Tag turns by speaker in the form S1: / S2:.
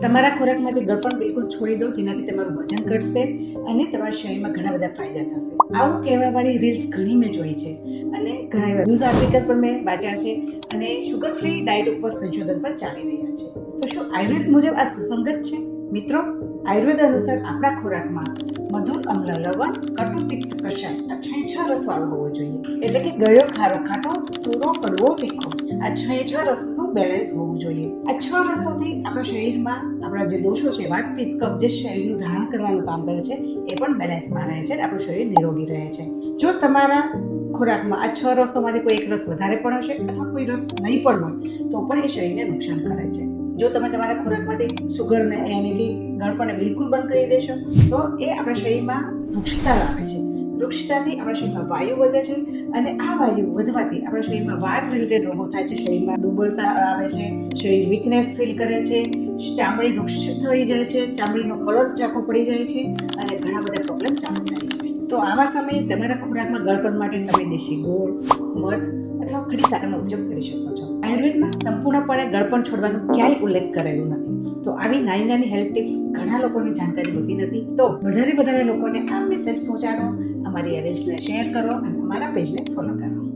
S1: તમારા ખોરાકમાંથી ગળપણ બિલકુલ છોડી દો, જેનાથી તમારું વજન ઘટશે અને તમારા શરીરમાં ઘણા બધા ફાયદા થશે. આવું કહેવાવાળી રીલ્સ ઘણી મેં જોઈ છે અને ઘણા એવા ન્યૂઝ આર્ટિકલ પણ મેં વાંચ્યા છે અને શુગર ફ્રી ડાયટ ઉપર સંશોધન પણ ચાલી રહ્યા છે. તો શું આયુર્વેદ મુજબ આ સુસંગત છે? મિત્રો, આયુર્વેદ અનુસાર આપણા ખોરાકમાં મધુર, અમ્લ, લવણ, કટુ, તિક્ત, કષાય આ 6 રસવાળો હોવો જોઈએ. એટલે કે ગળ્યો, ખારો, ખાટો, તુરો, કડવો, તીખો આ 6 રસનું બેલેન્સ હોવું જોઈએ. આ 6 રસોથી આપણા શરીરમાં આપણા જે દોષો છે, વાત, પિત્ત, કફ, જે શરીરનું ધારણ કરવાનું કામ કરે છે એ પણ બેલેન્સમાં રહે છે અને આપણું શરીર નિરોગી રહે છે. જો તમારા ખોરાકમાં આ 6 રસોમાંથી કોઈ એક રસ વધારે પણ હશે અથવા કોઈ રસ નહીં પણ હોય તો પણ એ શરીરને નુકસાન કરે છે. જો તમે તમારા ખોરાકમાંથી શુગરને યાની કે ગળપણને બિલકુલ બંધ કરી દેશો તો એ આપણા શરીરમાં વૃક્ષતા લાવે છે. વૃક્ષતાથી આપણા શરીરમાં વાયુ વધે છે અને આ વાયુ વધવાથી આપણા શરીરમાં વાત રિલેટેડ રોગો થાય છે. શરીરમાં દુર્બળતા આવે છે, શરીર વીકનેસ ફીલ કરે છે, ચામડી વૃક્ષ થઈ જાય છે, ચામડીનો કલર ચાકો પડી જાય છે અને ઘણા બધા પ્રોબ્લેમ ચાલુ થાય છે. તો આવા સમયે તમારા ખોરાકમાં ગળપણ માટે તમે દેશી ગોળ, મધ અથવા ખડી સાકરનો ઉપયોગ કરી શકો છો. આયુર્વેદમાં સંપૂર્ણપણે ગળપણ છોડવાનો ક્યાંય ઉલ્લેખ કરેલું નથી. તો આવી નાની નાની હેલ્થ ટિપ્સ ઘણા લોકોની જાણકારી હોતી નથી. તો વધારે લોકોને આ મેસેજ પહોંચાડો, અમારી આ રીલ્સને શેર કરો અને અમારા પેજને ફોલો કરો.